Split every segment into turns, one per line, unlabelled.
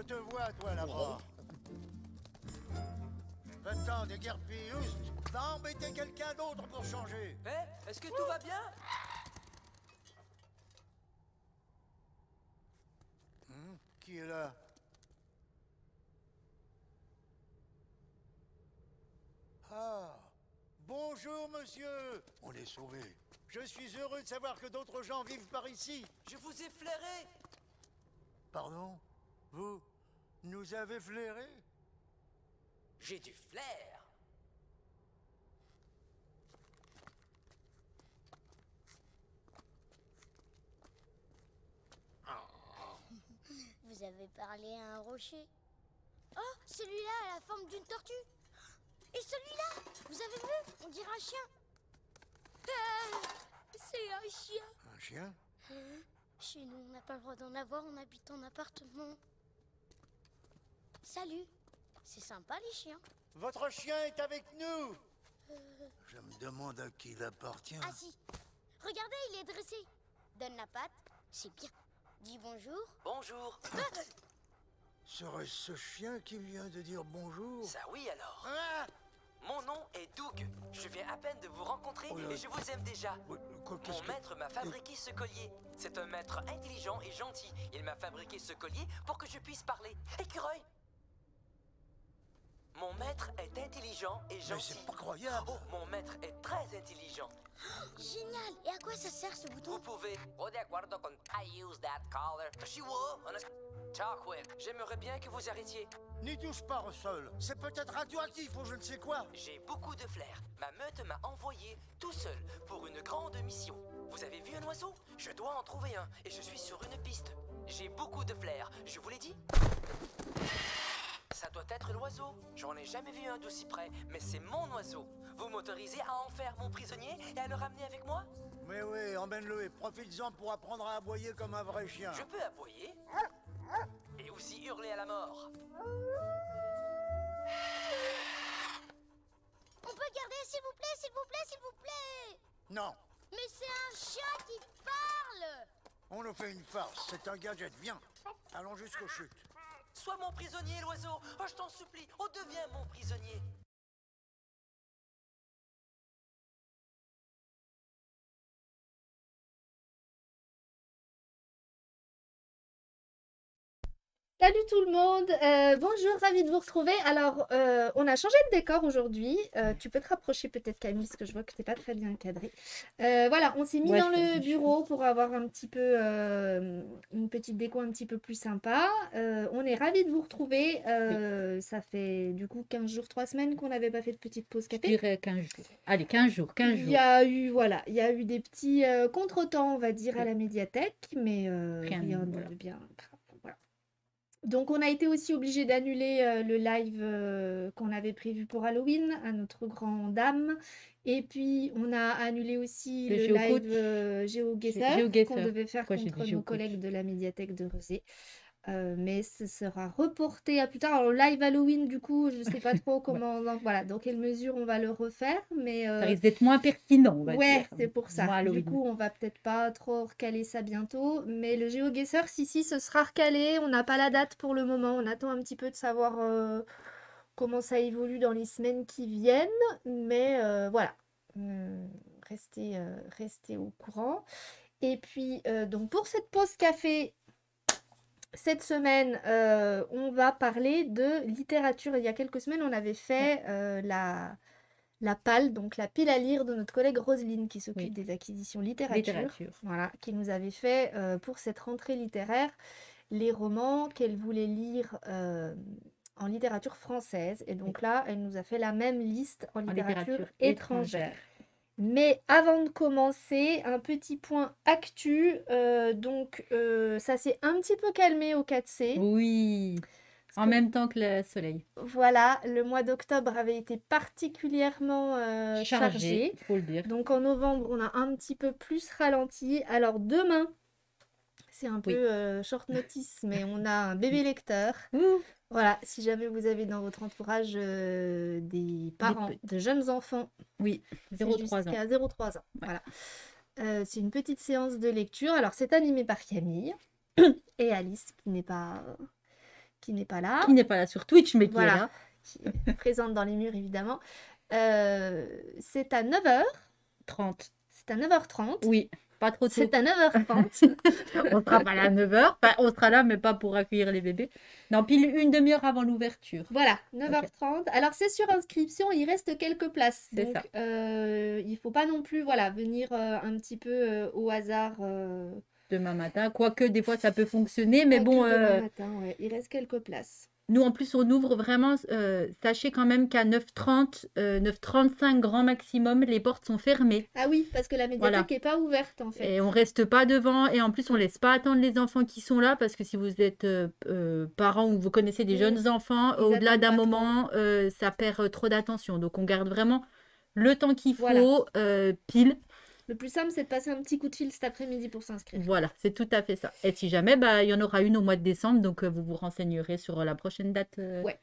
Je te vois, toi, là-bas. Va-t'en, déguerpille, oust. Va embêter quelqu'un d'autre pour changer.
Est-ce que tout va bien?
Qui est là? Ah, bonjour, monsieur. On est sauvés. Je suis heureux de savoir que d'autres gens vivent par ici.
Je vous ai flairé.
Pardon? Vous nous avez flairés?
J'ai du flair.
Vous avez parlé à un rocher. Oh, celui-là a la forme d'une tortue. Et celui-là, vous avez vu? On dirait un chien. C'est un chien.
Un chien?
Chez nous, on n'a pas le droit d'en avoir, on habite en appartement. Salut. C'est sympa, les chiens.
Votre chien est avec nous. Je me demande à qui il appartient.
Ah si. Regardez, il est dressé. Donne la patte. C'est bien. Dis bonjour.
Bonjour.
Serait-ce ce chien qui vient de dire bonjour?
Ça oui alors.
Ah!
Mon nom est Doug. Je viens à peine de vous rencontrer et je vous aime déjà. Mon maître m'a fabriqué ce collier. C'est un maître intelligent et gentil. Il m'a fabriqué ce collier pour que je puisse parler. Écureuil! Mon maître est intelligent et gentil.
Mais c'est pas croyable.
Oh, mon maître est très intelligent.
Génial. Et à quoi ça sert ce bouton?
Vous pouvez... Oh, de acuerdo con I use that collar. Talk with. J'aimerais bien que vous arrêtiez.
N'y touche pas, Russell. C'est peut-être radioactif ou je ne sais quoi.
J'ai beaucoup de flair. Ma meute m'a envoyé tout seul pour une grande mission. Vous avez vu un oiseau? Je dois en trouver un et je suis sur une piste. J'ai beaucoup de flair, je vous l'ai dit. Ça doit être l'oiseau. J'en ai jamais vu un d'aussi près, mais c'est mon oiseau. Vous m'autorisez à en faire mon prisonnier et à le ramener avec moi?
Mais oui, emmène-le et profites-en pour apprendre à aboyer comme un vrai chien.
Je peux aboyer et aussi hurler à la mort.
On peut garder, s'il vous plaît, s'il vous plaît, s'il vous plaît.
Non,
Mais c'est un chien qui parle.
on nous fait une farce. C'est un gadget. Viens, allons jusqu'aux chutes.
Sois mon prisonnier, l'oiseau. Oh, je t'en supplie. Oh, deviens mon prisonnier.
Salut tout le monde, bonjour, ravi de vous retrouver. Alors, on a changé de décor aujourd'hui. Tu peux te rapprocher peut-être Camille, parce que je vois que t'es pas très bien cadré. Voilà, on s'est mis dans le bureau pour avoir un petit peu une petite déco un petit peu plus sympa. On est ravis de vous retrouver. Ça fait du coup 15 jours, 3 semaines qu'on n'avait pas fait de petite pause
Je
café.
dirais 15 jours. Allez, 15 jours, 15
Il
jours.
y a eu, voilà, il y a eu des petits contretemps, on va dire, à la médiathèque, mais
Rien,
rien
voilà.
de bien grave. Voilà. Donc, on a été aussi obligé d'annuler le live qu'on avait prévu pour Halloween, à notre grande dame. Et puis, on a annulé aussi
Le
le
GeoCoach.
live GeoGuessr
GeoGuessr.
qu'on devait faire
Pourquoi j'ai
contre
dit
nos
GeoCoach?
collègues de la médiathèque de Rezé. Mais ce sera reporté à plus tard. Alors, le live Halloween, du coup, je sais pas trop comment, donc, voilà, dans quelle mesure on va le refaire. Mais
Ça risque d'être moins pertinent, on va
ouais,
dire.
c'est pour ça.
Moins
Du
Halloween.
coup, on va peut-être pas trop recaler ça bientôt. Mais le GeoGuessr, si, ce sera recalé. On n'a pas la date pour le moment. On attend un petit peu de savoir comment ça évolue dans les semaines qui viennent. Mais voilà. Restez au courant. Et puis, donc pour cette pause café, cette semaine, on va parler de littérature. Il y a quelques semaines, on avait fait la PAL, donc la pile à lire de notre collègue Roselyne qui s'occupe
Oui.
des acquisitions littérature.
Littérature.
Voilà, qui nous avait fait pour cette rentrée littéraire les romans qu'elle voulait lire en littérature française. Et donc là, elle nous a fait la même liste en littérature étrangère. Mais avant de commencer, un petit point actu. Donc, ça s'est un petit peu calmé au 4C.
Oui. En même temps que le soleil.
Voilà, le mois d'octobre avait été particulièrement chargé.
Il faut le dire.
Donc en novembre, on a un petit peu plus ralenti. Alors demain, c'est un
Oui.
peu short notice, mais on a un bébé lecteur.
Ouh.
Voilà, si jamais vous avez dans votre entourage des parents, de jeunes enfants,
Oui,
c'est
0,3 ans.
jusqu'à 0,3 ans.
Ouais.
Voilà. C'est une petite séance de lecture. Alors c'est animé par Camille et Alice, qui n'est pas là,
qui n'est pas là sur Twitch, mais qui est
Voilà.
là.
qui est présente dans les murs évidemment. C'est à 9h.
30.
C'est à 9h30.
Oui, pas trop tôt.
C'est à 9h30.
On sera pas là à 9h. Enfin, on sera là, mais pas pour accueillir les bébés. Non, pile une demi-heure avant l'ouverture.
Voilà, 9h30. Alors, c'est sur inscription, il reste quelques places.
C'est
Donc,
ça.
il faut pas non plus venir un petit peu au hasard.
Demain matin. Quoique, des fois, ça peut fonctionner. Mais
Pas
bon,
que demain matin, ouais. Il reste quelques places.
nous, en plus, on ouvre vraiment. Sachez quand même qu'à 9h30, 9h35 grand maximum, les portes sont fermées.
Ah oui, parce que la médiathèque n'est pas ouverte en fait.
Et on reste pas devant. Et en plus, on laisse pas attendre les enfants qui sont là. Parce que si vous êtes parents ou vous connaissez des
Oui.
jeunes enfants,
Ils
au-delà
attendent
d'un
pas trop.
moment, ça perd trop d'attention. Donc, on garde vraiment le temps qu'il
Voilà.
faut, pile.
Le plus simple, c'est de passer un petit coup de fil cet après-midi pour s'inscrire.
Voilà, c'est tout à fait ça. Et si jamais, il y en aura une au mois de décembre. Donc, vous vous renseignerez sur la prochaine date
Ouais.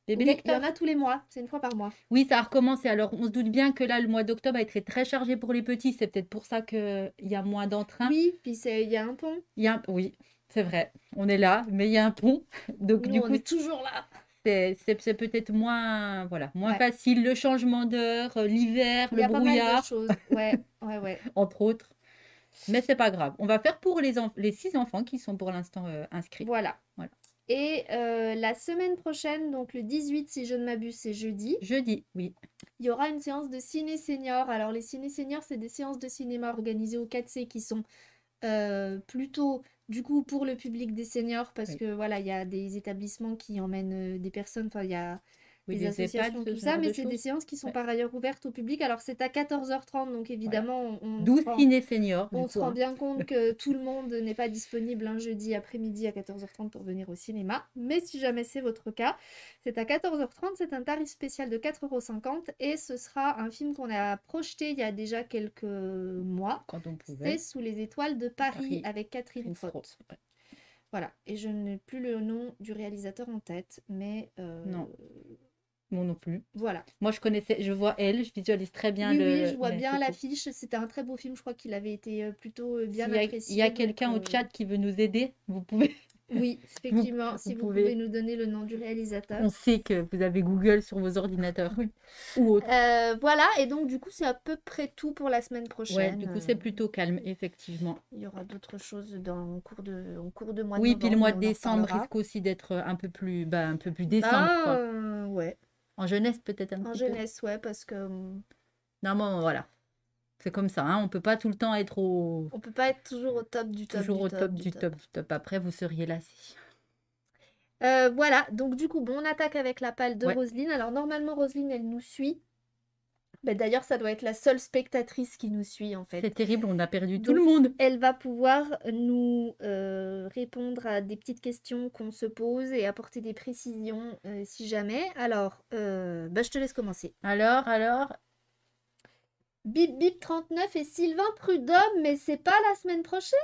des
Ok, il y
lecteurs.
en a tous les mois, c'est une fois par mois.
Oui, ça a recommencé. Alors, on se doute bien que là, le mois d'octobre a été très chargé pour les petits. C'est peut-être pour ça qu'il y a moins d'entrain.
Oui, puis il y a un pont.
Oui, c'est vrai. On est là, mais il y a un pont. Donc,
Nous,
du
on
coup,
est toujours là.
c'est peut-être moins, moins
Ouais.
facile. Le changement d'heure, l'hiver,
Il y
le
a pas mal de
brouillard,
choses. Ouais.
entre autres. Mais c'est pas grave. On va faire pour les 6 enfants qui sont pour l'instant inscrits.
Voilà.
Voilà.
Et la semaine prochaine, donc le 18, si je ne m'abuse, c'est jeudi,
Jeudi, oui.
il y aura une séance de ciné senior. Alors, les ciné seniors, c'est des séances de cinéma organisées au 4C qui sont plutôt, du coup, pour le public des seniors, parce
Oui.
que voilà, il y a des établissements qui emmènent des personnes, enfin, il y a
Oui,
des
des EHPAD,
associations,
ce
tout ça,
genre
mais
de
c'est des
choses.
séances qui sont
Ouais.
par ailleurs ouvertes au public. Alors, c'est à 14h30, donc évidemment, on
12
se rend-
ciné seniors, du
on
coup,
se rend
hein.
bien compte que tout le monde n'est pas disponible un jeudi après-midi à 14h30 pour venir au cinéma. Mais si jamais c'est votre cas, c'est à 14h30, c'est un tarif spécial de 4,50 € et ce sera un film qu'on a projeté il y a déjà quelques mois.
Quand on pouvait.
C'est Sous les étoiles de Paris
Paris,
avec Catherine
Une
Frotte.
fraude. Ouais.
Voilà, et je n'ai plus le nom du réalisateur en tête, mais
Non. Moi non plus.
voilà.
Moi, je vois elle, je visualise très bien
Oui, je vois
mais
bien
c'est tout.
l'affiche. C'était un très beau film. Je crois qu'il avait été plutôt bien
S'il y a-
apprécié.
Il y a
donc,
quelqu'un au chat qui veut nous aider, vous pouvez.
Oui, effectivement. Si
vous
vous
pouvez.
pouvez nous donner le nom du réalisateur.
On sait que vous avez Google sur vos ordinateurs. Ou autre.
Voilà, et donc du coup, c'est à peu près tout pour la semaine
Ouais,
prochaine.
du coup, c'est plutôt calme, effectivement.
Il y aura d'autres choses en cours de mois de
Oui, puis le
novembre,
mois
mais
de
on en
décembre
reparlera.
risque aussi d'être un peu plus décembre, quoi.
Ouais,
En jeunesse, peut-être un
en
petit peu.
jeunesse, ouais, parce que
Non, bon, voilà. C'est comme ça, hein. On peut pas tout le temps être
on peut pas être toujours au top du top
toujours
du
au
top
top
du
du
top.
top du top. Après, vous seriez lassés.
Voilà, donc du coup, bon, on attaque avec la palle de
Ouais.
Roselyne. Alors normalement, Roselyne, elle nous suit. Ben, d'ailleurs, ça doit être la seule spectatrice qui nous suit en fait.
C'est terrible, on a perdu tout
Donc,
le monde.
Elle va pouvoir nous répondre à des petites questions qu'on se pose et apporter des précisions si jamais. Alors, je te laisse commencer.
Alors,
Bip Bip 39 et Sylvain Prudhomme, mais c'est pas la semaine prochaine.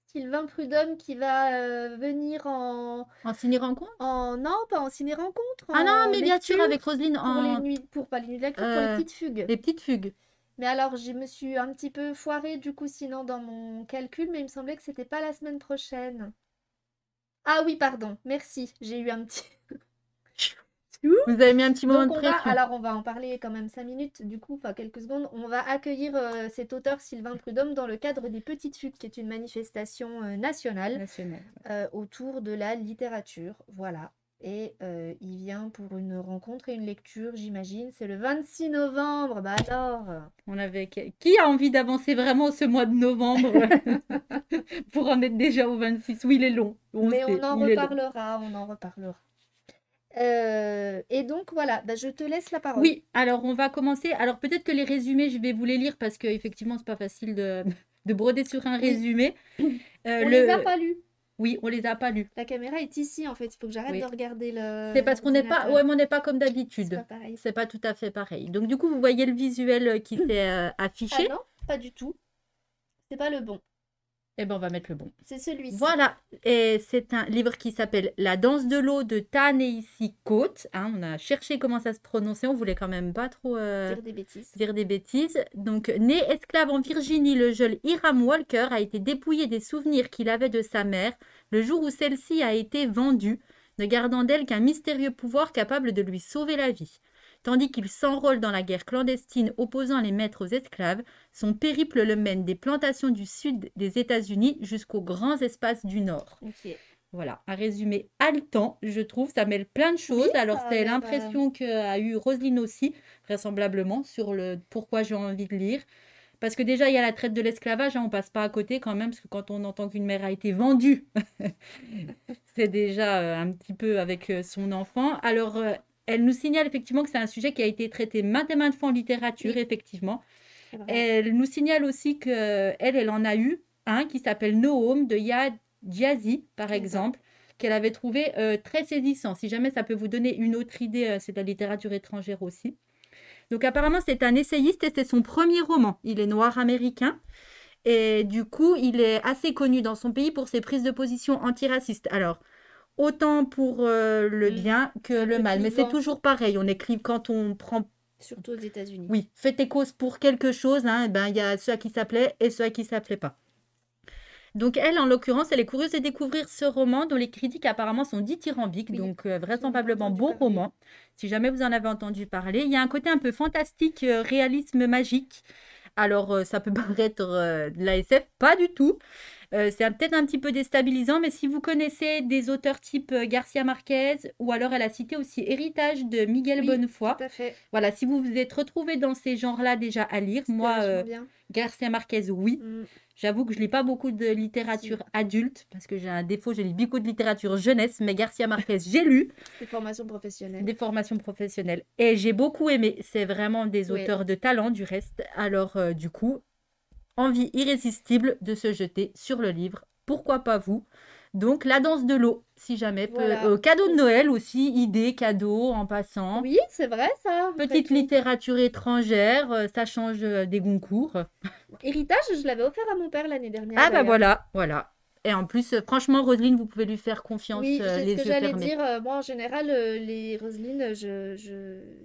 Sylvain Prudhomme qui va venir
en ciné-rencontre?
non, pas en ciné-rencontre,
Ah non,
en
mais bien sûr,
lecture
avec Roselyne
pour les
en
nuits, pas les nuits de lecture, pour les petites fugues.
les petites fugues.
Mais alors, je me suis un petit peu foirée du coup, sinon dans mon calcul, mais il me semblait que c'était pas la semaine prochaine. Ah oui, pardon, merci, j'ai eu un petit...
Vous avez mis un petit moment
Donc
de
on va,
pression.
alors on va en parler quand même 5 minutes, du coup, enfin quelques secondes. On va accueillir cet auteur Sylvain Prudhomme dans le cadre des Petites Fugues, qui est une manifestation nationale
National.
autour de la littérature. Voilà. Et il vient pour une rencontre et une lecture, j'imagine. C'est le 26 novembre. Bah alors
On avait qui a envie d'avancer vraiment ce mois de novembre pour en être déjà au 26? Oui, il est long.
Mais
sait,
on en
il est long.
reparlera, on en reparlera. Et donc voilà, je te laisse la parole.
Oui, alors on va commencer. Alors peut-être que les résumés, je vais vous les lire parce qu'effectivement, c'est pas facile de broder sur un résumé.
On les a pas lus.
Oui, on les a pas lus.
La caméra est ici en fait, il faut que j'arrête
Oui.
de regarder le.
C'est parce qu'on n'est pas,
l'ordinateur.
ouais, mais on n'est pas comme
C'est
d'habitude.
pas pareil.
C'est pas tout à fait pareil. Donc du coup, vous voyez le visuel qui s'est
Ah
affiché.
non, pas du tout. C'est pas le bon.
Eh ben, on va mettre le bon.
C'est celui-ci.
Voilà, et c'est un livre qui s'appelle La danse de l'eau de Ta-Nehisi Coates. Hein, on a cherché comment ça se prononçait, on voulait quand même pas trop
Dire des bêtises.
dire des bêtises. Donc, né esclave en Virginie, le jeune Hiram Walker a été dépouillé des souvenirs qu'il avait de sa mère le jour où celle-ci a été vendue, ne gardant d'elle qu'un mystérieux pouvoir capable de lui sauver la vie. Tandis qu'il s'enrôle dans la guerre clandestine opposant les maîtres aux esclaves, son périple le mène des plantations du sud des États-Unis jusqu'aux grands espaces du nord.
Ok.
Voilà, un résumé haletant, je trouve. Ça mêle plein de choses.
Oui,
Alors,
ça a
c'est
l'air,
l'impression qu'a eu Roselyne aussi, vraisemblablement, sur le pourquoi j'ai envie de lire. Parce que déjà, il y a la traite de l'esclavage, hein, on passe pas à côté quand même, parce que quand on entend qu'une mère a été vendue, c'est déjà un petit peu avec son enfant. Alors, elle nous signale effectivement que c'est un sujet qui a été traité maintes et maintes fois en littérature,
Oui.
effectivement.
C'est vrai.
Elle nous signale aussi qu'elle, elle en a eu un qui s'appelle No Home de Yaa Gyasi, par
D'accord.
exemple, qu'elle avait trouvé très saisissant. Si jamais ça peut vous donner une autre idée, c'est de la littérature étrangère aussi. Donc apparemment, c'est un essayiste et c'est son premier roman. Il est noir américain et du coup, il est assez connu dans son pays pour ses prises de position antiracistes. Alors, autant pour le bien que
Un
le
peu
mal. Mais c'est
clivant.
toujours pareil. On écrit quand on prend...
Surtout aux États-Unis.
Oui, fait tes causes pour quelque chose. Hein, ben, il y a ceux à qui ça plaît et ceux à qui ça plaît pas. Donc elle, en l'occurrence, elle est curieuse de découvrir ce roman dont les critiques apparemment sont dithyrambiques,
Oui,
donc
j'en ai
vraisemblablement
entendu
beau
parler.
roman. Si jamais vous en avez entendu parler, il y a un côté un peu fantastique, réalisme magique. Alors ça peut paraître de la SF, pas du tout. C'est peut-être un petit peu déstabilisant, mais si vous connaissez des auteurs type Garcia Marquez, ou alors elle a cité aussi Héritage de Miguel
Oui,
Bonnefoy.
tout à fait.
Voilà, si vous vous êtes retrouvés dans ces genres-là déjà à lire,
C'était
moi,
vachement bien.
Garcia Marquez, oui.
Mm.
J'avoue que je lis pas beaucoup de littérature adulte, parce que j'ai un défaut, je lis beaucoup de littérature jeunesse, mais Garcia Marquez, j'ai lu
Des formations professionnelles.
des formations professionnelles. Et j'ai beaucoup aimé, c'est vraiment des
Ouais.
auteurs de talent du reste. Alors du coup, envie irrésistible de se jeter sur le livre. Pourquoi pas vous? Donc, La danse de l'eau, si jamais.
Voilà.
Cadeau de Noël aussi, idée, cadeau en passant.
Oui, c'est vrai ça.
Petite
Après tout.
littérature étrangère, ça change des Goncourt.
Héritage, je l'avais offert à mon père l'année dernière.
Ah bah
d'ailleurs.
voilà, voilà. Et en plus, franchement, Roselyne, vous pouvez lui faire confiance,
Oui, c'est
les
ce que
yeux
j'allais
fermés.
dire. Moi, en général, les Roselyne,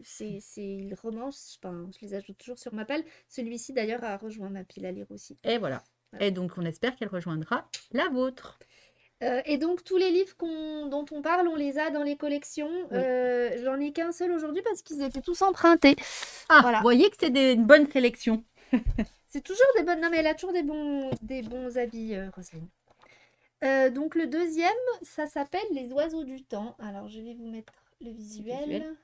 c'est romans, enfin, je les ajoute toujours sur ma pile. Celui-ci, d'ailleurs, a rejoint ma pile à lire aussi.
Et voilà.
Voilà.
Et donc, on espère qu'elle rejoindra la vôtre.
Et donc, tous les livres dont on parle, on les a dans les collections.
Oui.
J'en ai qu'un seul aujourd'hui parce qu'ils étaient tous empruntés.
Ah,
Voilà.
vous voyez que c'est une bonne sélection.
C'est toujours des bonnes... Non, mais elle a toujours des bons avis, Roselyne. Donc, le deuxième, ça s'appelle Les oiseaux du temps. Alors, je vais vous mettre le visuel.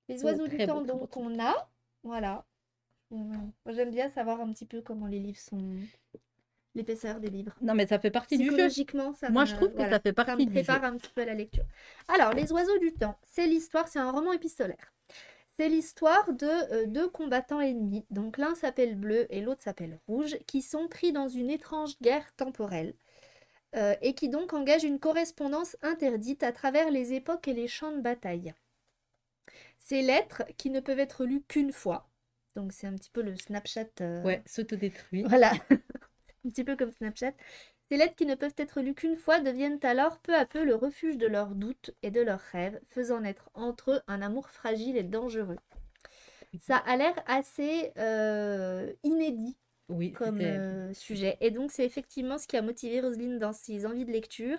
Les oiseaux du
très beau,
temps,
très beau,
donc
très
on a... Voilà. Moi, j'aime bien savoir un petit peu comment les livres sont... L'épaisseur des livres.
Non, mais ça fait partie du jeu.
Psychologiquement, ça
Moi,
me-
je trouve que
voilà,
ça fait
ça
partie
me
du jeu.
prépare un petit peu à la lecture. Alors, Les oiseaux du temps, c'est l'histoire, c'est un roman épistolaire. C'est l'histoire de deux combattants ennemis. Donc l'un s'appelle Bleu et l'autre s'appelle Rouge, qui sont pris dans une étrange guerre temporelle et qui donc engagent une correspondance interdite à travers les époques et les champs de bataille. Ces lettres, qui ne peuvent être lues qu'une fois, donc c'est un petit peu le Snapchat.
Ouais, s'autodétruit.
Voilà, un petit peu comme Snapchat. Ces lettres qui ne peuvent être lues qu'une fois deviennent alors peu à peu le refuge de leurs doutes et de leurs rêves, faisant naître entre eux un amour fragile et dangereux. Ça a l'air assez inédit
Oui,
comme
c'était-
sujet. Et donc c'est effectivement ce qui a motivé Roselyne dans ses envies de lecture.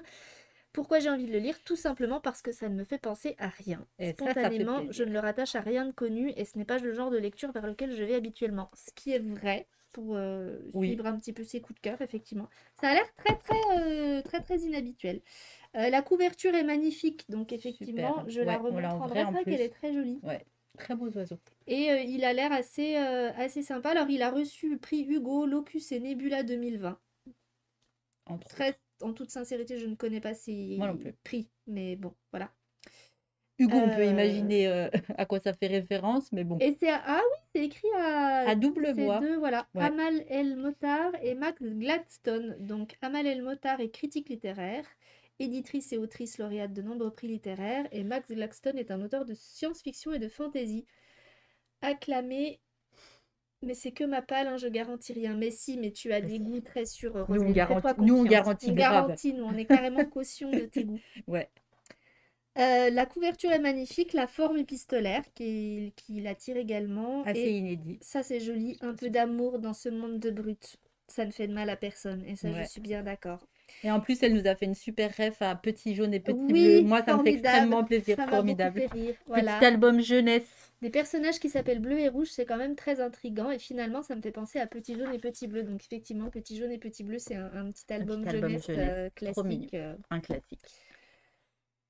Pourquoi j'ai envie de le lire? Tout simplement parce que ça ne me fait penser à rien.
Et ça fait
Spontanément,
plaisir.
je ne le rattache à rien de connu et ce n'est pas le genre de lecture vers lequel je vais habituellement. Ce qui est vrai pour
Oui.
suivre un petit peu ses coups de cœur, effectivement. Ça a l'air très inhabituel. La couverture est magnifique, donc effectivement,
Super.
je la
Ouais, on l'a en
remontre en
vrai
vrai.
en
C'est vrai qu'elle
plus.
est très jolie.
Ouais, très beaux oiseaux.
Et il a l'air assez sympa. Alors, il a reçu le prix Hugo, Locus et Nebula 2020.
Entre autres.
En toute sincérité, je ne connais pas ces
Moi non plus.
prix, mais bon, voilà.
Hugo, on peut
Euh,
imaginer à quoi ça fait référence, mais bon.
Et ah oui, c'est écrit
À double
ces
voix.
deux, voilà,
Ouais.
Amal El Motar et Max Gladstone. Donc, Amal El Motar est critique littéraire, éditrice et autrice lauréate de nombreux prix littéraires, et Max Gladstone est un auteur de science-fiction et de fantasy, acclamé Mais c'est que ma palle, hein, je garantis rien. Mais si, mais tu as des goûts très sûrs,
Nous, on
Roselyne. Fais-toi
garantit, nous, on
confiance.
garantit
On
grave.
garantit, nous, on est carrément caution de tes goûts.
Ouais.
La couverture est magnifique, la forme épistolaire qui l'attire également.
Assez
Et
inédit.
ça, c'est joli. Un peu d'amour dans ce monde de brut. Ça ne fait de mal à personne. Et ça,
Ouais.
je suis bien d'accord.
Et en plus, elle nous a fait une super ref à Petit Jaune et Petit
Oui,
Bleu. Moi, ça me fait
formidable.
extrêmement plaisir.
Ça m'a beaucoup
Formidable.
fait rire. Voilà.
Petit album jeunesse.
Des personnages qui s'appellent Bleu et Rouge, c'est quand même très intriguant. Et finalement, ça me fait penser à Petit Jaune et Petit Bleu. Donc, effectivement, Petit Jaune et Petit Bleu, c'est un petit album
petit album
jeunesse,
jeunesse. Trop mignon.
classique.
Un classique.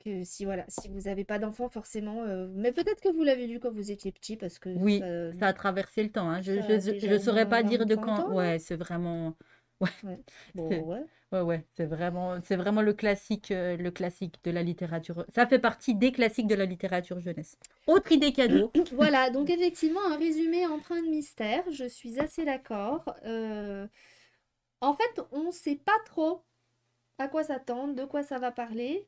Que si vous n'avez pas d'enfant, forcément. Mais peut-être que vous l'avez lu quand vous étiez petit, parce que
Oui, ça a traversé le temps. Hein.
ça a
Je
déjà au
saurais
moins
pas dire de
20 ou 30
quand.
ans, non?
Ouais, c'est vraiment. Ouais,
Ouais. Bon,
c'est-
ouais.
ouais, c'est vraiment le classique de la littérature. Ça fait partie des classiques de la littérature jeunesse. Autre idée cadeau.
Voilà, donc effectivement, un résumé empreint de mystère. Je suis assez d'accord. En fait, on ne sait pas trop à quoi s'attendre, de quoi ça va parler.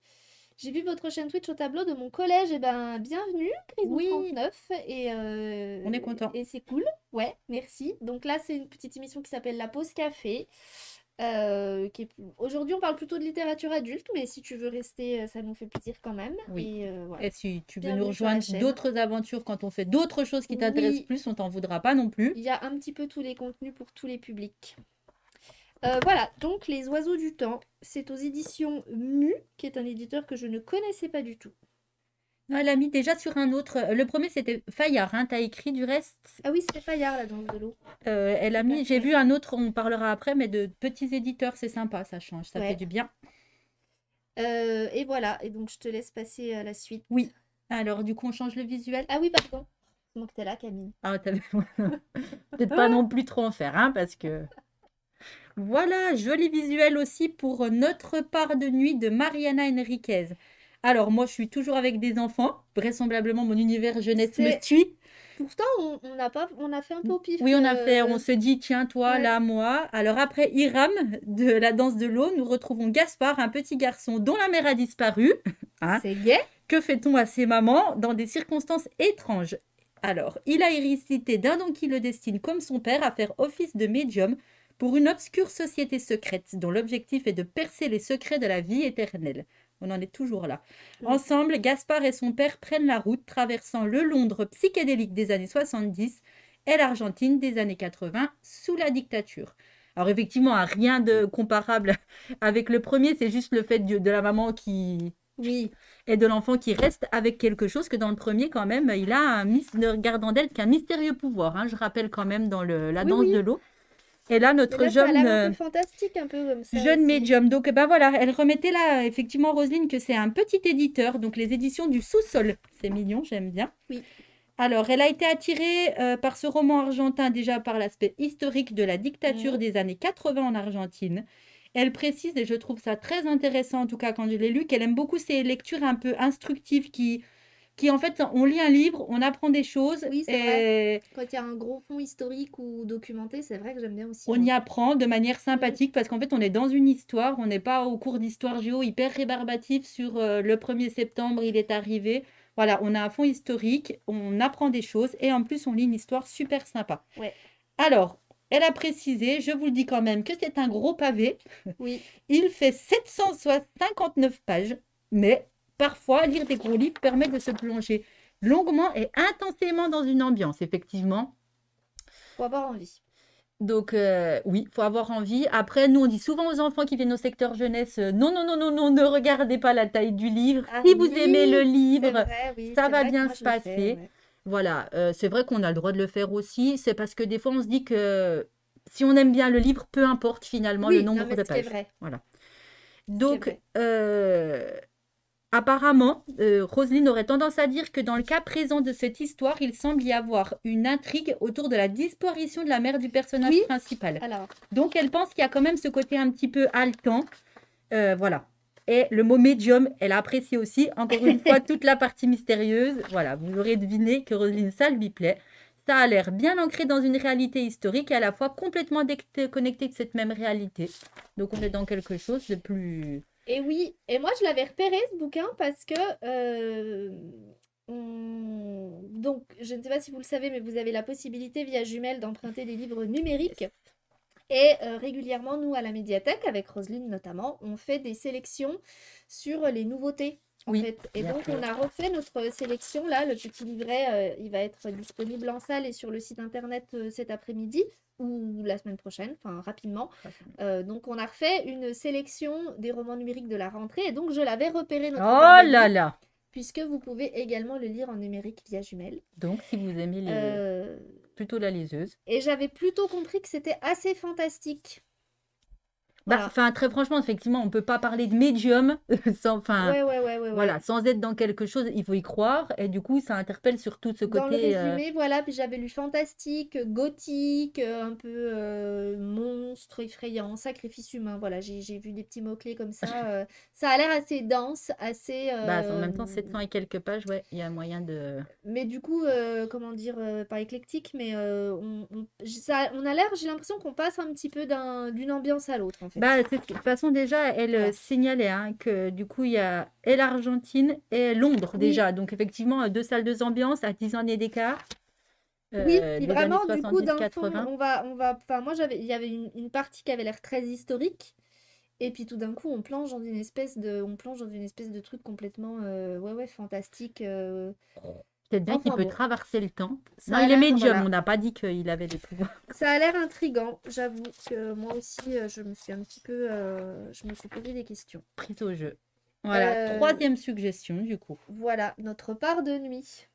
J'ai vu votre chaîne Twitch au tableau de mon collège. Eh ben, bienvenue, Prisme
Oui.
39. Et,
On est content.
Et c'est cool. Ouais, merci. Donc là, c'est une petite émission qui s'appelle La Pause Café. Aujourd'hui, on parle plutôt de littérature adulte, mais si tu veux rester, ça nous fait plaisir quand même.
Oui.
Et voilà.
Et si tu veux
Bienvenue
nous
sur la
rejoindre
chaîne.
d'autres aventures quand on fait d'autres choses qui t'intéressent
Oui.
plus, on t'en voudra pas non plus.
Il y a un petit peu tous les contenus pour tous les publics. Voilà, donc Les Oiseaux du Temps, c'est aux éditions Mu, qui est un éditeur que je ne connaissais pas du tout.
Non, elle a mis déjà sur un autre. Le premier, c'était Fayard. Hein, t'as écrit du reste.
Ah oui, c'était Fayard, la danse de l'eau.
Elle a mis. J'ai vu un autre, on parlera après, mais de petits éditeurs, c'est sympa, ça change, ça
Ouais.
fait du bien.
Et voilà, et donc je te laisse passer à la suite.
Oui. Alors, du coup, on change le visuel.
Ah oui, pardon. C'est moi que t'es là, Camille.
Ah, peut-être pas non plus trop en faire, hein, parce que. Voilà, joli visuel aussi pour Notre part de nuit de Mariana Enriquez. Alors, moi, je suis toujours avec des enfants. Vraisemblablement, mon univers jeunesse me
C'est-
suit.
Pourtant, on a fait un peu au pif.
Oui, on se dit, tiens, toi,
ouais.
là, moi. Alors, après Hiram de La danse de l'eau, nous retrouvons Gaspard, un petit garçon dont la mère a disparu. Hein.
C'est gay.
Que fait-on à ses mamans dans des circonstances étranges? Alors, il a hérité d'un don qui le destine, comme son père, à faire office de médium pour une obscure société secrète dont l'objectif est de percer les secrets de la vie éternelle. On en est toujours là.
Mm.
Ensemble, Gaspard et son père prennent la route, traversant le Londres psychédélique des années 70 et l'Argentine des années 80 sous la dictature. Alors effectivement, rien de comparable avec le premier, c'est juste le fait de la maman qui...
Oui.
Et de l'enfant qui reste avec quelque chose que dans le premier, quand même, il a Gardandel qui a un mystérieux pouvoir. Hein, je rappelle quand même dans la
Oui,
danse
oui.
de l'eau. Et là, notre
Mais là, ça a
jeune,
l'air un peu fantastique, un peu comme ça
jeune
aussi.
médium. Donc, ben voilà, elle remettait là, effectivement, Roselyne, que c'est un petit éditeur. Donc, les éditions du sous-sol. C'est mignon, j'aime bien.
Oui.
Alors, elle a été attirée par ce roman argentin, déjà par l'aspect historique de la dictature
Mhm.
des années 80 en Argentine. Elle précise, et je trouve ça très intéressant, en tout cas quand je l'ai lu, qu'elle aime beaucoup ces lectures un peu instructives qui en fait, on lit un livre, on apprend des choses
Oui, c'est
et
Quand il y a un gros fond historique ou documenté, c'est vrai que j'aime bien aussi.
on y apprend de manière sympathique parce qu'en fait, on est dans une histoire, on n'est pas au cours d'histoire géo hyper rébarbatif sur le 1er septembre, il est arrivé. Voilà, on a un fond historique, on apprend des choses et en plus, on lit une histoire super sympa.
Ouais.
Alors, elle a précisé, je vous le dis quand même, que c'est un gros pavé.
Oui.
Il fait 759 pages, mais parfois, lire des gros livres permet de se plonger longuement et intensément dans une ambiance, effectivement.
Faut avoir envie.
Donc, oui, il faut avoir envie. Après, nous, on dit souvent aux enfants qui viennent au secteur jeunesse, non, non, non, non, non, ne regardez pas la taille du livre.
Ah
Si vous
oui,
aimez le
C'est
livre,
vrai, oui,
ça
c'est
va
vrai que
bien
moi,
se
je le fais,
passer.
ouais.
Voilà, c'est vrai qu'on a le droit de le faire aussi. C'est parce que des fois, on se dit que si on aime bien le livre, peu importe finalement le
Oui,
nombre
non, mais
de
ce qui est
pages.
vrai.
Voilà.
Ce qui est
Donc,
vrai.
apparemment, Roselyne aurait tendance à dire que dans le cas présent de cette histoire, il semble y avoir une intrigue autour de la disparition de la mère du personnage
Oui.
principal.
Alors,
Donc, elle pense qu'il y a quand même ce côté un petit peu haletant. Voilà. Et le mot médium, elle a apprécié aussi. Encore une fois, toute la partie mystérieuse. Voilà, vous aurez deviné que Roselyne, ça lui plaît. Ça a l'air bien ancré dans une réalité historique et à la fois complètement déconnecté de cette même réalité. Donc, on est dans quelque chose de plus...
et oui, et moi je l'avais repéré ce bouquin parce que donc je ne sais pas si vous le savez, mais vous avez la possibilité via Jumelle d'emprunter des livres numériques. Et régulièrement, nous, à la médiathèque, avec Roselyne notamment, on fait des sélections sur les nouveautés. En
Oui,
fait. Et
bien
donc,
sûr.
on a refait notre sélection là. Le petit livret, il va être disponible en salle et sur le site internet cet après-midi ou la semaine prochaine, enfin rapidement. Donc, on a refait une sélection des romans numériques de la rentrée. Et donc, je l'avais repéré notre
Oh
cœur de
là
nuit,
là!
puisque vous pouvez également le lire en numérique via Jumelle.
Donc, si vous aimez
Euh,
plutôt la liseuse.
Et j'avais plutôt compris que c'était assez fantastique.
Bah,
Voilà.
enfin, très franchement, effectivement, on peut pas parler de médium sans, enfin,
Ouais.
voilà, sans être dans quelque chose, il faut y croire. Et du coup, ça interpelle sur tout ce
Dans le
côté.
résumé, voilà, puis j'avais lu fantastique, gothique, un peu monstre, effrayant, sacrifice humain. Voilà, j'ai vu des petits mots-clés comme ça. Ça a l'air assez dense, assez.
Bah, en même temps, 700 et quelques pages, ouais, il y a moyen de.
Mais du coup, comment dire, pas éclectique, mais on a l'air, j'ai l'impression qu'on passe un petit peu d'une ambiance à l'autre, en fait.
Bah, de toute façon, déjà, elle
Voilà.
signalait hein, que du coup, il y a et l'Argentine et Londres
Oui.
déjà. Donc, effectivement, 2 salles, 2 ambiances à 10 années d'écart.
Oui, puis
Des
vraiment,
années
du coup, d'un fond,
70-80.
enfin, moi, il y avait une partie qui avait l'air très historique, et puis tout d'un coup, on plonge dans une espèce de truc complètement, ouais, fantastique.
Peut-être bien qu'il
Enfin
peut
bon,
traverser le temps.
ça
Non,
a
il est
l'air,
médium,
voilà,
on n'a pas dit qu'il avait des pouvoirs.
ça a l'air intriguant. J'avoue que moi aussi, je me suis un petit peu, je me suis posé des questions.
Prise au jeu. Voilà,
Euh,
3e suggestion, du coup.
Voilà, notre part de nuit.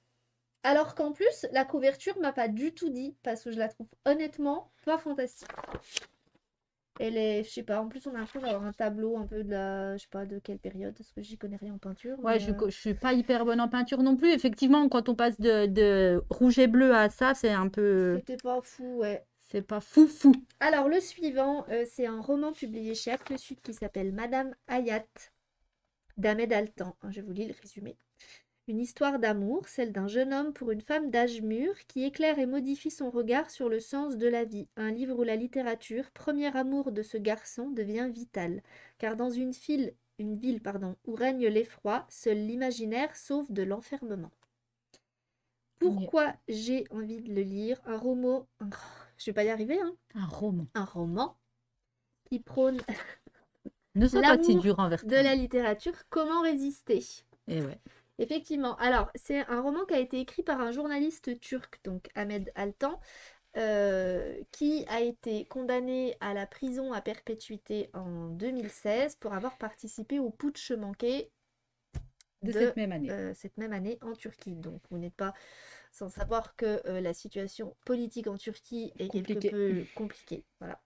Alors qu'en plus, la couverture m'a pas du tout dit, parce que je la trouve honnêtement pas fantastique. Elle est, je sais pas, en plus on a l'impression d'avoir un tableau un peu de la, je sais pas de quelle période, parce que j'y connais rien en peinture.
Ouais,
Mais,
je suis pas hyper bonne en peinture non plus. Effectivement, quand on passe de rouge et bleu à ça, c'est un peu.
c'était pas fou, ouais.
C'est pas fou.
Alors le suivant, c'est un roman publié chez Actes Sud qui s'appelle Madame Hayat d'Ahmed Altan. Je vous lis le résumé. Une histoire d'amour, celle d'un jeune homme pour une femme d'âge mûr, qui éclaire et modifie son regard sur le sens de la vie. Un livre où la littérature, premier amour de ce garçon, devient vital. Car dans une ville, où règne l'effroi, seul l'imaginaire sauve de l'enfermement. Pourquoi j'ai envie de le lire? Un roman... Je vais pas y arriver, hein.
Un roman.
Un roman qui prône
Ne sois pas si
l'amour
dur envers
de
toi.
la littérature. Comment résister?
Et ouais.
Effectivement. Alors, c'est un roman qui a été écrit par un journaliste turc, donc Ahmed Altan, qui a été condamné à la prison à perpétuité en 2016 pour avoir participé au putsch manqué
De cette même année.
cette même année en Turquie. Donc, vous n'êtes pas sans savoir que la situation politique en Turquie est quelque peu compliquée. Voilà.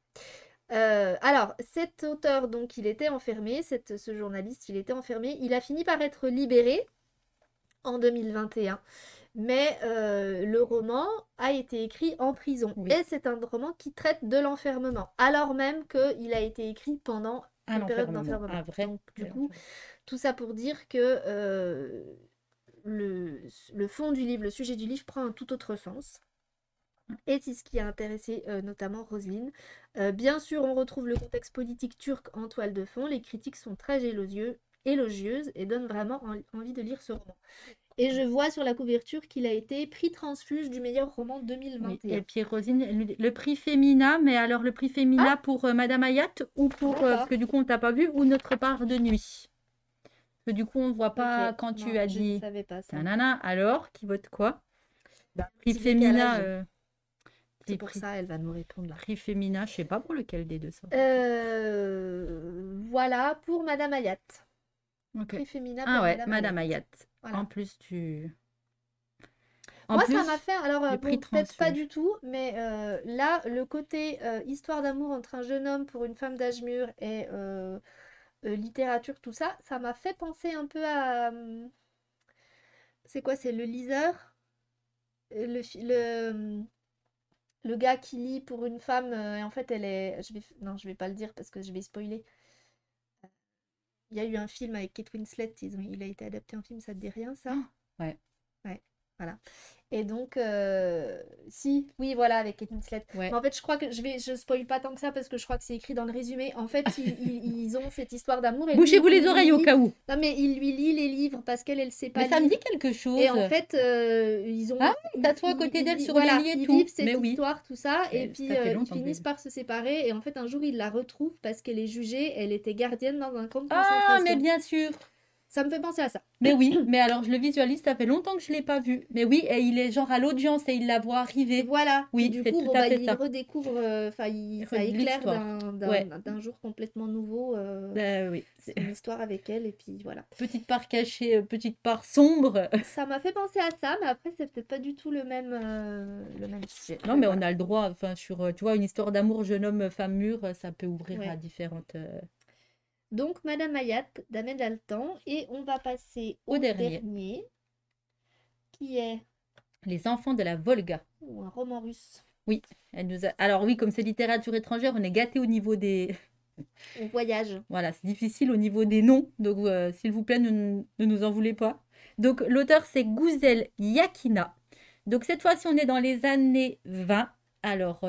Alors, cet auteur, donc, il était enfermé, ce journaliste, il était enfermé. Il a fini par être libéré en 2021. Mais le roman a été écrit en prison.
Oui.
Et c'est un roman qui traite de l'enfermement, alors même qu'il a été écrit pendant une période d'enfermement. Donc, du coup, tout ça pour dire que le fond du livre, le sujet du livre prend un tout autre sens. Et c'est ce qui a intéressé notamment Roselyne. Bien sûr, on retrouve le contexte politique turc en toile de fond. Les critiques sont très élogieuses et donnent vraiment envie de lire ce roman. Et je vois sur la couverture qu'il a été prix transfuge du meilleur roman 2021.
Oui. Et puis Rosine, le prix Femina, mais alors le prix Femina pour Madame Hayat ou pour, parce que du coup on t'a pas vu, ou Notre part de nuit. Parce que du coup on ne voit pas quand tu as dit.
Je ne savais pas ça.
Nanana, alors, qui vote quoi? Prix
Petit
Femina.
décalage. C'est pour ça, elle va nous répondre là.
Prix Femina, je sais pas pour lequel des deux ça.
Voilà pour Madame Hayat.
Ok.
Prix Femina pour
Ah ouais, Madame Hayat.
Voilà.
En plus du.
Moi, ça m'a fait, alors
du prix
peut-être pas
transfuge.
du tout, mais là, le côté histoire d'amour entre un jeune homme pour une femme d'âge mûr et littérature, tout ça, ça m'a fait penser un peu à... c'est quoi, c'est Le Liseur? Le gars qui lit pour une femme, et en fait, elle est... Non, je vais pas le dire parce que je vais spoiler. Il y a eu un film avec Kate Winslet, il a été adapté en film, ça te dit rien, ça?
Ouais.
Ouais, voilà. Et donc, si, oui, voilà, avec Kate Winslet.
Ouais.
Mais en fait, je crois que je spoil pas tant que ça parce que je crois que c'est écrit dans le résumé. En fait, ils ont cette histoire d'amour. Et
Bouchez-vous
lui,
les oreilles au cas où.
Non, mais il lui lit les livres parce qu'elle sait pas
Mais ça me
lire.
dit quelque chose.
Et en fait, ils ont.
Ah oui, il s'assoit à côté d'elle sur
voilà,
les lits et
ils
tout.
vivent cette
Mais oui.
histoire, tout ça. Et
Ça
puis,
fait
ils
longtemps que
finissent
j'ai-
par se séparer. Et en fait, un jour, il la retrouve parce qu'elle est jugée. Elle était gardienne dans un camp de
Ah,
concentration.
mais bien sûr.
Ça me fait penser à ça.
Mais oui, mais alors je le visualise, ça fait longtemps que je ne l'ai pas vu. Mais oui, et il est genre à l'audience et il la voit arriver.
Voilà.
Oui,
Et du
c'est
coup,
tout
bon,
à
bah,
fait
il
ça.
redécouvre, ça
L'histoire.
éclaire
Ouais.
d'un jour complètement nouveau
Oui,
son histoire avec elle. Et puis voilà.
petite part cachée, petite part sombre.
Ça m'a fait penser à ça, mais après, c'est peut-être pas du tout le même sujet.
Non, mais on a le droit, enfin, sur, tu vois, une histoire d'amour jeune homme, femme mûre, ça peut ouvrir
Ouais.
à différentes...
Donc, Madame Hayat d'Ahmed Altan, et on va passer
Au
au
dernier.
dernier, qui est
Les enfants de la Volga.
un roman russe.
Alors oui, comme c'est littérature étrangère, on est gâté au niveau des...
On voyage.
Voilà, c'est difficile au niveau des noms, donc s'il vous plaît, ne nous en voulez pas. Donc l'auteur, c'est Gouzel Yakina. Donc cette fois-ci, on est dans les années 20. Alors,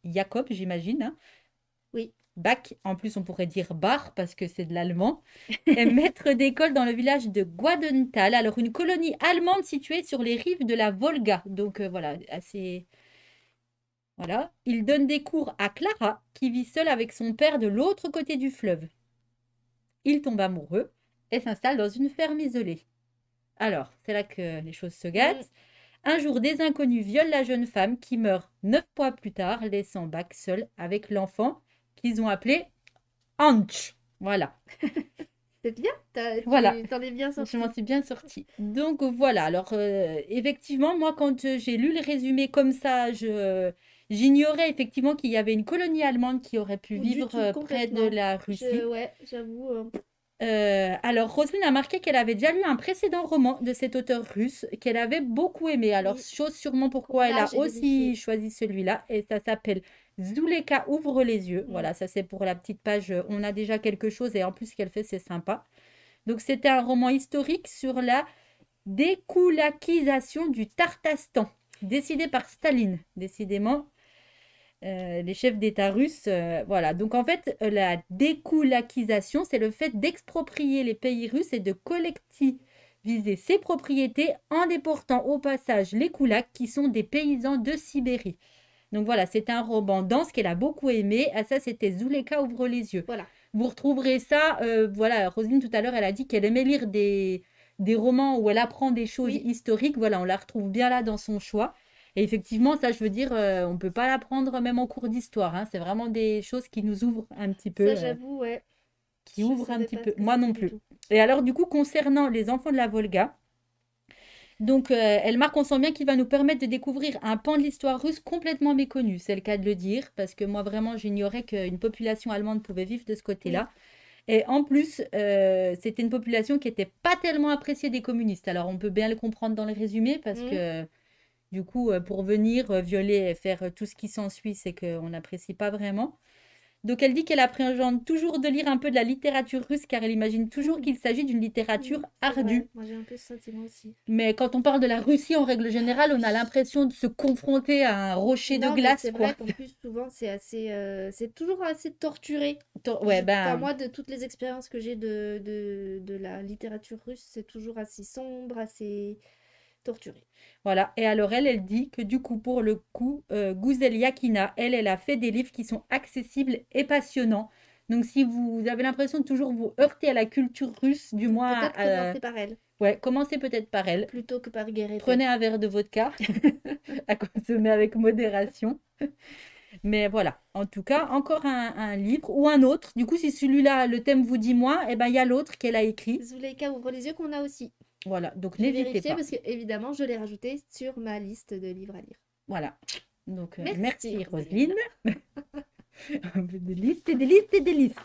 Jacob, j'imagine. Hein.
Oui.
Bach, en plus on pourrait dire Bar parce que c'est de l'allemand, est maître d'école dans le village de Guadental, alors une colonie allemande située sur les rives de la Volga. Donc voilà, assez... Voilà. Il donne des cours à Clara, qui vit seule avec son père de l'autre côté du fleuve. Il tombe amoureux et s'installe dans une ferme isolée. Alors, c'est là que les choses se gâtent. Un jour, des inconnus violent la jeune femme qui meurt 9 mois plus tard, laissant Bach seul avec l'enfant qu'ils ont appelé Anch. Voilà.
C'est bien,
Voilà.
t'en es bien sorti.
Je m'en suis bien sortie. Donc voilà, alors effectivement, moi quand j'ai lu le résumé comme ça, j'ignorais effectivement qu'il y avait une colonie allemande qui aurait pu
Du
vivre
tout,
près de
complètement.
la Russie.
Ouais, j'avoue.
Alors Roselyne a marqué qu'elle avait déjà lu un précédent roman de cet auteur russe qu'elle avait beaucoup aimé. Alors
Oui.
chose sûrement pourquoi elle
Là,
a
j'ai
aussi
vérifié.
choisi celui-là et ça s'appelle Zuleka ouvre les yeux.
Mm.
Voilà, ça c'est pour la petite page. On a déjà quelque chose et en plus ce qu'elle fait c'est sympa. Donc c'était un roman historique sur la dékoulakisation du Tartastan, décidé par Staline, décidément. Les chefs d'État russes, voilà. Donc en fait, la dékoulakisation, c'est le fait d'exproprier les pays russes et de collectiviser ses propriétés en déportant au passage les koulaks qui sont des paysans de Sibérie. Donc voilà, c'est un roman dense qu'elle a beaucoup aimé. Ah, ça, c'était Zuleka ouvre les yeux.
Voilà.
Vous retrouverez ça, voilà, Roselyne tout à l'heure, elle a dit qu'elle aimait lire des romans où elle apprend des choses
Oui.
historiques. Voilà, on la retrouve bien là dans son choix. Et effectivement, ça, je veux dire, on ne peut pas l'apprendre même en cours d'histoire. Hein. C'est vraiment des choses qui nous ouvrent un petit peu.
Ça, j'avoue, ouais.
Qui
Je
ouvrent un
savais
petit
pas
peu.
ce que
Moi non
c'était du
plus.
tout.
Et alors, du coup, concernant les enfants de la Volga, donc elle marque, on sent bien qu'il va nous permettre de découvrir un pan de l'histoire russe complètement méconnu. C'est le cas de le dire, parce que moi, vraiment, j'ignorais qu'une population allemande pouvait vivre de ce côté-là. Et en plus, c'était une population qui n'était pas tellement appréciée des communistes. Alors, on peut bien le comprendre dans le résumé, parce que du coup, pour venir violer et faire tout ce qui s'ensuit, c'est qu'on n'apprécie pas vraiment. Donc, elle dit qu'elle appréhende toujours de lire un peu de la littérature russe, car elle imagine toujours qu'il s'agit d'une littérature
C'est vrai.
ardue.
Moi, j'ai un peu ce sentiment aussi.
Mais quand on parle de la Russie, en règle générale, on a l'impression de se confronter à un rocher
Non,
de
mais
glace,
c'est
quoi.
vrai qu'en plus, souvent, c'est assez, c'est toujours assez torturé.
Ouais,
Enfin, moi, de toutes les expériences que j'ai de la littérature russe, c'est toujours assez sombre, assez torturé.
Voilà. Et alors, elle dit que du coup, pour le coup, Gouzel Yakina, elle a fait des livres qui sont accessibles et passionnants. Donc, si vous avez l'impression de toujours vous heurter à la culture russe, du moins...
Peut-être commencer par elle,
Ouais, commencez peut-être par elle.
plutôt que par Guéret.
Prenez un verre de vodka à consommer avec modération. Mais voilà, en tout cas, encore un livre ou un autre. Du coup, si celui-là, le thème vous dit moins, eh ben, il y a l'autre qu'elle a écrit.
Zuleika ouvre les yeux qu'on a aussi.
Voilà, donc
J'ai
n'hésitez
vérifié
pas.
parce que, évidemment, je l'ai rajouté sur ma liste de livres à lire.
Voilà. Donc,
Merci,
merci
Roselyne.
Roselyne. Des listes et des listes et des listes.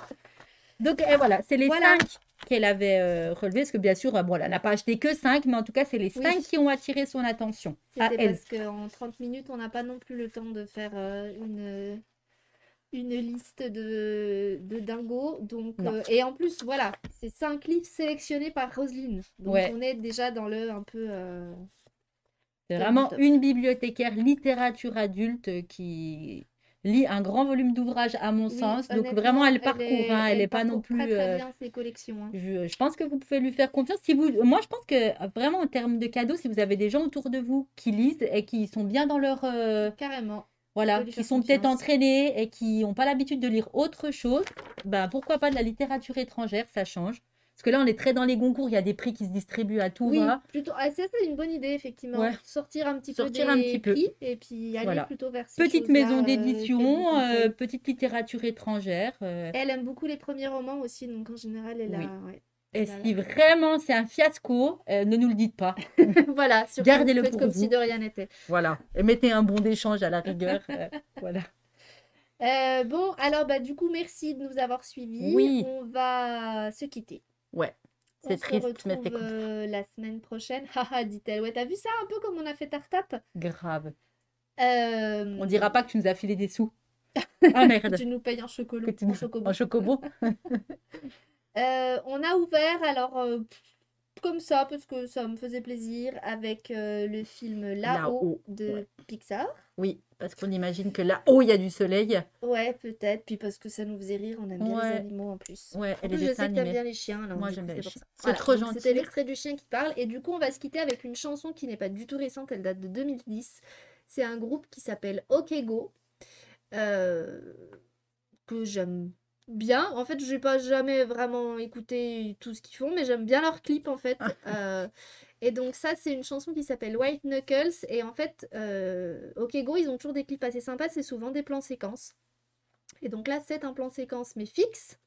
Donc, et voilà, c'est les
Voilà.
5 qu'elle avait relevés. Parce que bien sûr, bon, elle n'a pas acheté que 5, mais en tout cas, c'est les
Oui.
5 qui ont attiré son attention. À
C'était
elle.
parce qu'en 30 minutes, on n'a pas non plus le temps de faire une liste de dingos. Donc,
Non.
et en plus, voilà, c'est 5 livres sélectionnés par Roselyne. Donc,
Ouais.
on est déjà dans le un peu
C'est
Top
vraiment
du top.
une bibliothécaire littérature adulte qui lit un grand volume d'ouvrages à mon
Oui,
sens. Donc
honnêtement,
vraiment, elle parcourt, hein, elle n'est pas non
parcourt très
plus...
très bien ses collections, hein.
Je pense que vous pouvez lui faire confiance. Moi, je pense que vraiment en termes de cadeaux, si vous avez des gens autour de vous qui lisent et qui sont bien dans leur...
Carrément.
voilà,
Faut lui
qui
faire
sont peut-être
confiance.
entraînés et qui n'ont pas l'habitude de lire autre chose, ben pourquoi pas de la littérature étrangère, ça change. Parce que là, on est très dans les concours, il y a des prix qui se distribuent à tout
Oui,
va.
plutôt. Ah, ça, c'est une bonne idée, effectivement.
Ouais.
Sortir un petit peu
Sortir un
des
petit peu.
prix et puis aller
Voilà.
plutôt vers ces
Petite
choses-là,
maison
qu'elle vous
d'édition,
conseille.
petite littérature étrangère.
Elle aime beaucoup les premiers romans aussi, donc en général, elle
Oui.
a. Ouais.
Et
Elle a-
si vraiment c'est un fiasco, ne nous le dites pas.
Voilà, surtout,
Gardez-le
faites
pour
comme
vous.
si de rien n'était.
Voilà. Et mettez un bon d'échange à la rigueur. Voilà.
Bon, alors, bah, du coup, merci de nous avoir suivis.
Oui.
On va se quitter.
Ouais.
On
C'est
se
triste, mais
retrouve
c'est comme ça.
la semaine prochaine. Haha, dit-elle. Ouais, t'as vu ça un peu comme on a fait Tartap?
Grave.
Euh,
On dira pas que tu nous as filé des sous. Ah merde.
Tu nous payes en chocolat,
Que tu
en
nous...
chocobo.
En chocobo.
On a ouvert, alors, comme ça, parce que ça me faisait plaisir, avec le film Là-haut
Là-haut,
de
ouais.
Pixar.
Oui, parce qu'on imagine que là-haut, il y a du soleil.
Ouais, peut-être, puis parce que ça nous faisait rire, on aime bien les
Ouais.
animaux en plus.
Ouais,
En
et
plus,
les
je
dessins
sais que t'aimes
animés.
bien les chiens, alors
Moi,
du
j'aime
coup,
bien les
c'est pour
chiens.
ça.
C'est
Voilà,
trop
donc
gentil.
c'était l'extrait du chien qui parle, et du coup, on va se quitter avec une chanson qui n'est pas du tout récente, elle date de 2010. C'est un groupe qui s'appelle OK Go, que j'aime bien. En fait, j'ai pas jamais vraiment écouté tout ce qu'ils font, mais j'aime bien leurs clips en fait. Et donc ça, c'est une chanson qui s'appelle White Knuckles. Et en fait, OK Go, ils ont toujours des clips assez sympas, c'est souvent des plans séquences. Et donc là, c'est un plan séquence, mais fixe.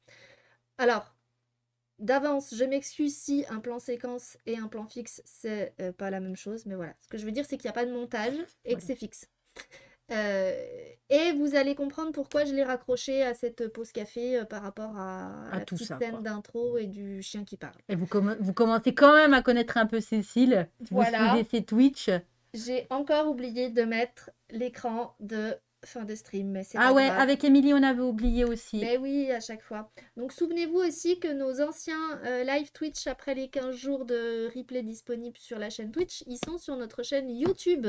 Alors, d'avance, je m'excuse si un plan séquence et un plan fixe, c'est pas la même chose. Mais voilà, ce que je veux dire, c'est qu'il n'y a pas de montage et
Voilà.
que c'est fixe. Et vous allez comprendre pourquoi je l'ai raccroché à cette pause café par rapport à la
tout
petite
ça,
scène
quoi.
d'intro et du chien qui parle.
Et vous commencez quand même à connaître un peu Cécile. Si
Voilà.
vous suivez ses Twitch.
J'ai encore oublié de mettre l'écran de fin de stream, mais c'est
Ah
pas
ouais,
grave.
avec Émilie, on avait oublié aussi.
Mais oui, à chaque fois. Donc souvenez-vous aussi que nos anciens live Twitch, après les 15 jours de replay disponibles sur la chaîne Twitch, ils sont sur notre chaîne YouTube.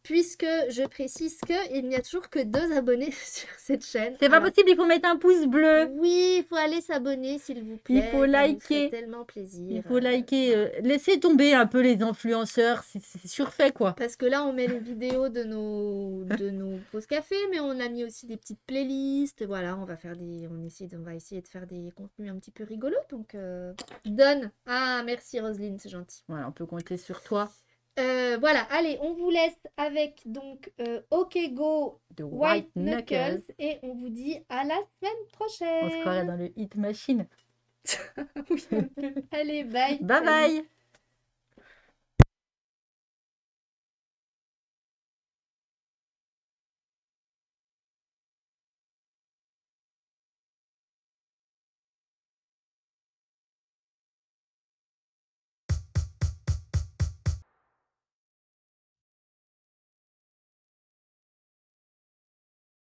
Puisque je précise qu'il n'y a toujours que 2 abonnés sur cette chaîne.
C'est pas
Alors,
possible, il faut mettre un pouce bleu.
oui, il faut aller s'abonner s'il vous plaît.
Il faut
ça nous
liker.
ferait tellement plaisir.
Il faut liker. Laissez tomber un peu les influenceurs, c'est surfait quoi.
Parce que là, on met les vidéos de nos pauses café, mais on a mis aussi des petites playlists. Voilà, on va essayer de faire des contenus un petit peu rigolos. Donc, donne. Ah, merci Roselyne, c'est gentil.
Voilà, on peut compter sur toi.
Voilà, allez, on vous laisse avec donc OK Go
De
White Knuckles et on vous dit à la semaine prochaine.
On se croirait dans le Hit Machine.
Oui, un peu. Allez, bye.
Bye
Salut.
bye.